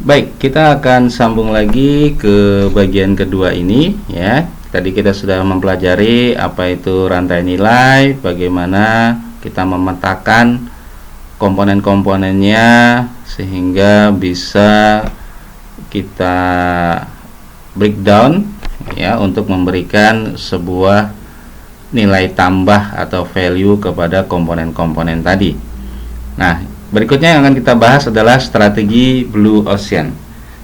Baik, kita akan sambung lagi ke bagian kedua ini ya. Tadi kita sudah mempelajari apa itu rantai nilai, bagaimana kita memetakan komponen-komponennya sehingga bisa kita breakdown ya untuk memberikan sebuah nilai tambah atau value kepada komponen-komponen tadi. Nah, berikutnya yang akan kita bahas adalah strategi Blue Ocean.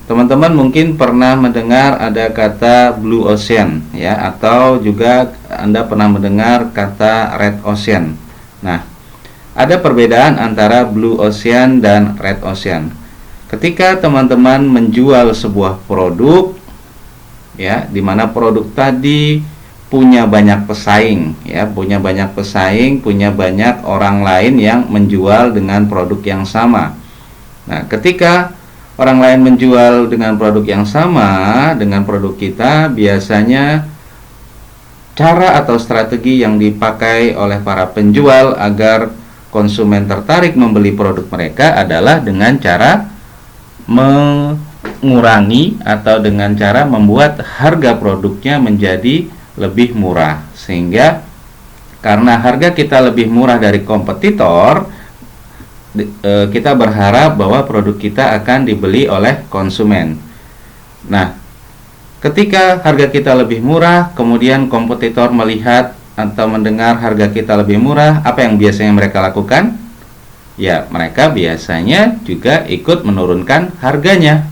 Teman-teman mungkin pernah mendengar ada kata Blue Ocean ya, atau juga Anda pernah mendengar kata Red Ocean. Nah, ada perbedaan antara Blue Ocean dan Red Ocean. Ketika teman-teman menjual sebuah produk ya, di mana produk tadi punya banyak pesaing ya, punya banyak orang lain yang menjual dengan produk yang sama. Nah, ketika orang lain menjual dengan produk yang sama dengan produk kita, biasanya cara atau strategi yang dipakai oleh para penjual agar konsumen tertarik membeli produk mereka adalah dengan cara mengurangi atau dengan cara membuat harga produknya menjadi lebih murah, sehingga karena harga kita lebih murah dari kompetitor, kita berharap bahwa produk kita akan dibeli oleh konsumen. Nah, ketika harga kita lebih murah, kemudian kompetitor melihat atau mendengar harga kita lebih murah, apa yang biasanya mereka lakukan? Ya, mereka biasanya juga ikut menurunkan harganya.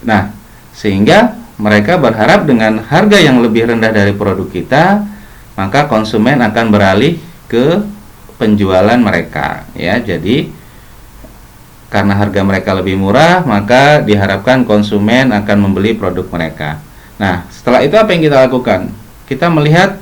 Nah, sehingga mereka berharap dengan harga yang lebih rendah dari produk kita, maka konsumen akan beralih ke penjualan mereka ya. Jadi karena harga mereka lebih murah, maka diharapkan konsumen akan membeli produk mereka. Nah, setelah itu apa yang kita lakukan? Kita melihat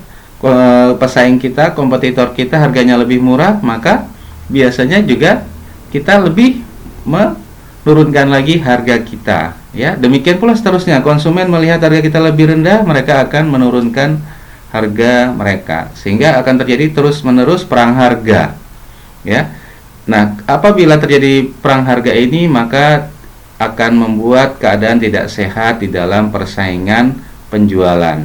pesaing kita, kompetitor kita harganya lebih murah, maka biasanya juga kita lebih menurunkan lagi harga kita ya. Demikian pula seterusnya, konsumen melihat harga kita lebih rendah, mereka akan menurunkan harga mereka, sehingga akan terjadi terus-menerus perang harga ya. Nah, apabila terjadi perang harga ini, maka akan membuat keadaan tidak sehat di dalam persaingan penjualan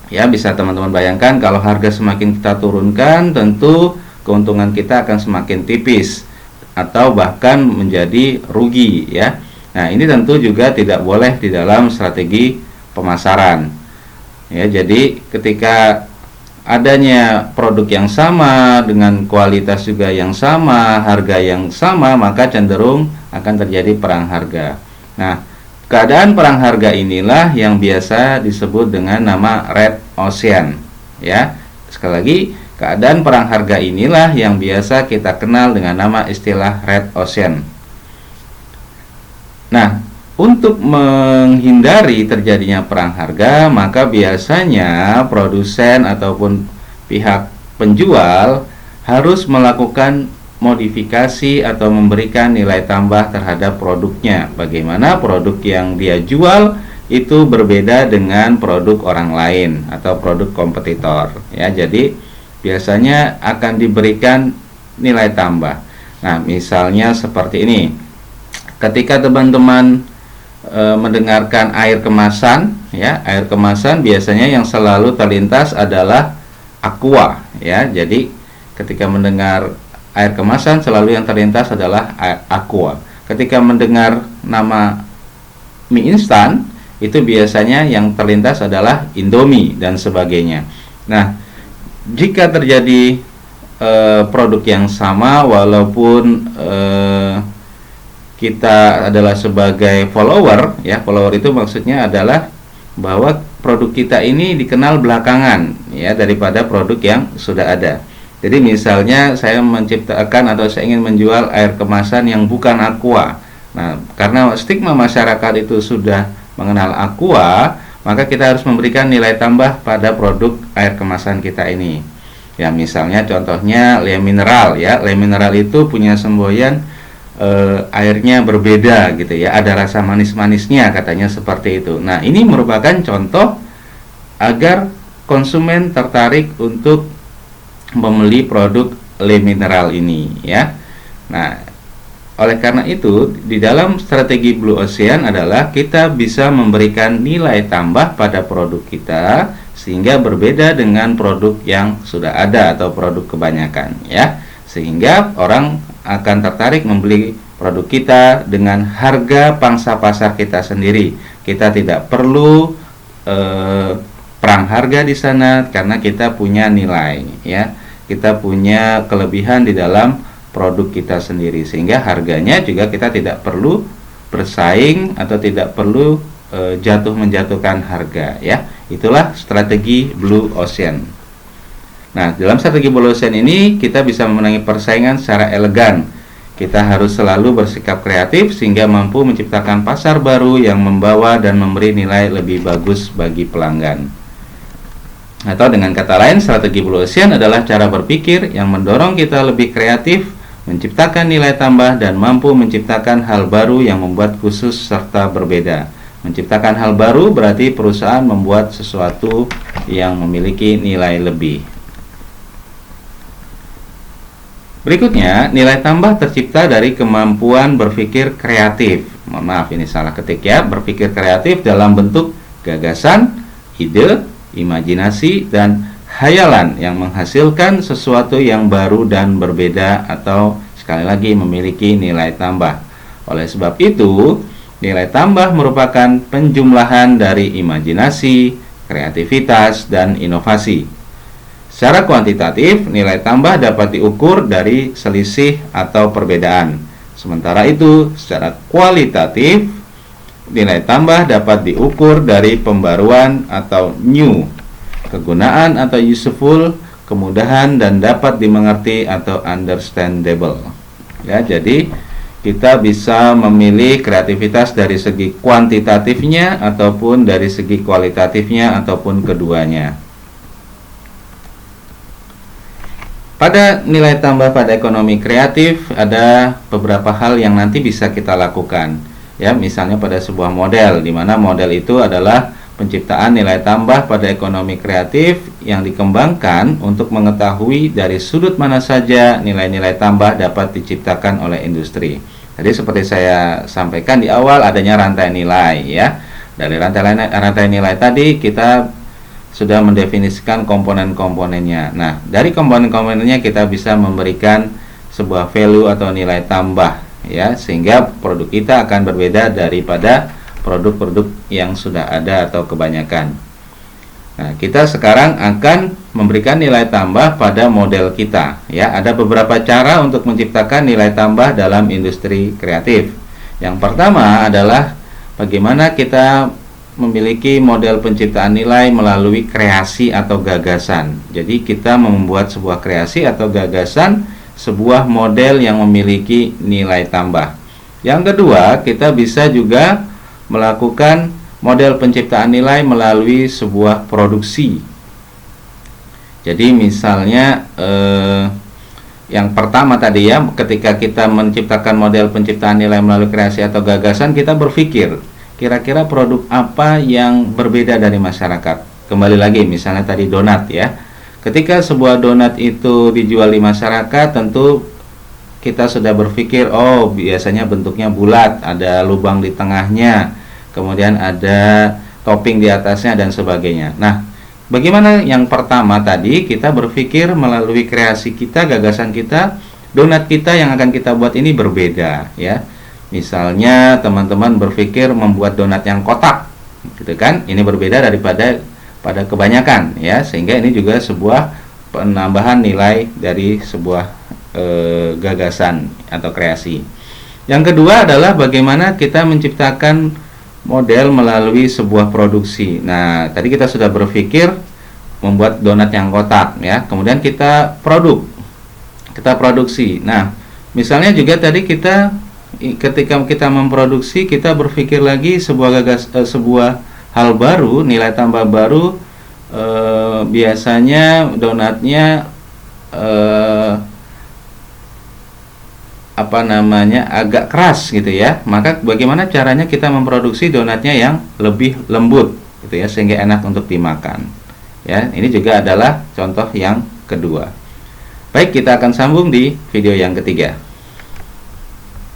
ya. Bisa teman-teman bayangkan, kalau harga semakin kita turunkan, tentu keuntungan kita akan semakin tipis atau bahkan menjadi rugi ya. Nah, ini tentu juga tidak boleh di dalam strategi pemasaran ya. Jadi ketika adanya produk yang sama dengan kualitas juga yang sama, harga yang sama, maka cenderung akan terjadi perang harga. Nah, keadaan perang harga inilah yang biasa disebut dengan nama Red Ocean ya. Sekali lagi, keadaan perang harga inilah yang biasa kita kenal dengan nama istilah Red Ocean. Nah, untuk menghindari terjadinya perang harga, maka biasanya produsen ataupun pihak penjual harus melakukan modifikasi atau memberikan nilai tambah terhadap produknya. Bagaimana produk yang dia jual itu berbeda dengan produk orang lain atau produk kompetitor ya. Jadi biasanya akan diberikan nilai tambah. Nah, misalnya seperti ini. Ketika teman-teman mendengarkan air kemasan ya, air kemasan biasanya yang selalu terlintas adalah Aqua ya. Jadi ketika mendengar air kemasan, selalu yang terlintas adalah Aqua. Ketika mendengar nama mie instan, itu biasanya yang terlintas adalah Indomie dan sebagainya. Nah, jika terjadi produk yang sama, walaupun kita adalah sebagai follower ya, follower itu maksudnya adalah bahwa produk kita ini dikenal belakangan ya daripada produk yang sudah ada. Jadi misalnya saya menciptakan atau saya ingin menjual air kemasan yang bukan Aqua. Nah, karena stigma masyarakat itu sudah mengenal Aqua, maka kita harus memberikan nilai tambah pada produk air kemasan kita ini. Ya, misalnya contohnya Le Mineral ya. Le Mineral itu punya semboyan airnya berbeda gitu ya, ada rasa manis-manisnya katanya seperti itu. Nah, ini merupakan contoh agar konsumen tertarik untuk membeli produk Le Mineral ini ya. Nah, Oleh karena itu, di dalam strategi Blue Ocean adalah kita bisa memberikan nilai tambah pada produk kita sehingga berbeda dengan produk yang sudah ada atau produk kebanyakan, ya. Sehingga orang akan tertarik membeli produk kita dengan harga pangsa pasar kita sendiri. Kita tidak perlu perang harga di sana karena kita punya nilai, ya. Kita punya kelebihan di dalam produk kita sendiri, sehingga harganya juga kita tidak perlu bersaing atau tidak perlu menjatuhkan harga, ya. Itulah strategi Blue Ocean. Nah, dalam strategi Blue Ocean ini kita bisa memenangi persaingan secara elegan. Kita harus selalu bersikap kreatif sehingga mampu menciptakan pasar baru yang membawa dan memberi nilai lebih bagus bagi pelanggan. Atau dengan kata lain, strategi Blue Ocean adalah cara berpikir yang mendorong kita lebih kreatif, menciptakan nilai tambah, dan mampu menciptakan hal baru yang membuat khusus serta berbeda. Menciptakan hal baru berarti perusahaan membuat sesuatu yang memiliki nilai lebih. Berikutnya, nilai tambah tercipta dari kemampuan berpikir kreatif. Mohon maaf, ini salah ketik ya. Berpikir kreatif dalam bentuk gagasan, ide, imajinasi, dan hayalan yang menghasilkan sesuatu yang baru dan berbeda, atau sekali lagi memiliki nilai tambah. Oleh sebab itu, nilai tambah merupakan penjumlahan dari imajinasi, kreativitas, dan inovasi. Secara kuantitatif, nilai tambah dapat diukur dari selisih atau perbedaan. Sementara itu, secara kualitatif, nilai tambah dapat diukur dari pembaruan atau new, kegunaan atau useful, kemudahan, dan dapat dimengerti atau understandable. Ya, jadi kita bisa memilih kreativitas dari segi kuantitatifnya ataupun dari segi kualitatifnya ataupun keduanya. Pada nilai tambah pada ekonomi kreatif ada beberapa hal yang nanti bisa kita lakukan. Ya, misalnya pada sebuah model, di mana model itu adalah penciptaan nilai tambah pada ekonomi kreatif yang dikembangkan untuk mengetahui dari sudut mana saja nilai-nilai tambah dapat diciptakan oleh industri. Jadi seperti saya sampaikan di awal, adanya rantai nilai, ya. Dari rantai nilai tadi kita sudah mendefinisikan komponen-komponennya. Nah, dari komponen-komponennya kita bisa memberikan sebuah value atau nilai tambah, ya, sehingga produk kita akan berbeda daripada produk-produk yang sudah ada atau kebanyakan. Nah, kita sekarang akan memberikan nilai tambah pada model kita, ya. Ada beberapa cara untuk menciptakan nilai tambah dalam industri kreatif. Yang pertama adalah bagaimana kita memiliki model penciptaan nilai melalui kreasi atau gagasan. Jadi kita membuat sebuah kreasi atau gagasan, sebuah model yang memiliki nilai tambah. Yang kedua, kita bisa juga melakukan model penciptaan nilai melalui sebuah produksi. Jadi misalnya yang pertama tadi, ya, ketika kita menciptakan model penciptaan nilai melalui kreasi atau gagasan, kita berpikir kira-kira produk apa yang berbeda dari masyarakat. Kembali lagi, misalnya tadi donat, ya. Ketika sebuah donat itu dijual di masyarakat, tentu kita sudah berpikir, oh biasanya bentuknya bulat, ada lubang di tengahnya, kemudian ada topping di atasnya dan sebagainya. Nah, bagaimana yang pertama tadi, kita berpikir melalui kreasi kita, gagasan kita, donat kita yang akan kita buat ini berbeda, ya. Misalnya teman-teman berpikir membuat donat yang kotak, gitu kan? Ini berbeda daripada pada kebanyakan, ya, sehingga ini juga sebuah penambahan nilai dari sebuah gagasan atau kreasi. Yang kedua adalah bagaimana kita menciptakan model melalui sebuah produksi. Nah, tadi kita sudah berpikir membuat donat yang kotak, ya. Kemudian kita produksi. Nah, misalnya juga tadi ketika kita memproduksi, kita berpikir lagi sebuah hal baru, nilai tambah baru. Biasanya donatnya agak keras, gitu ya. Maka bagaimana caranya kita memproduksi donatnya yang lebih lembut, gitu ya, sehingga enak untuk dimakan. Ya, ini juga adalah contoh yang kedua. Baik, kita akan sambung di video yang ketiga.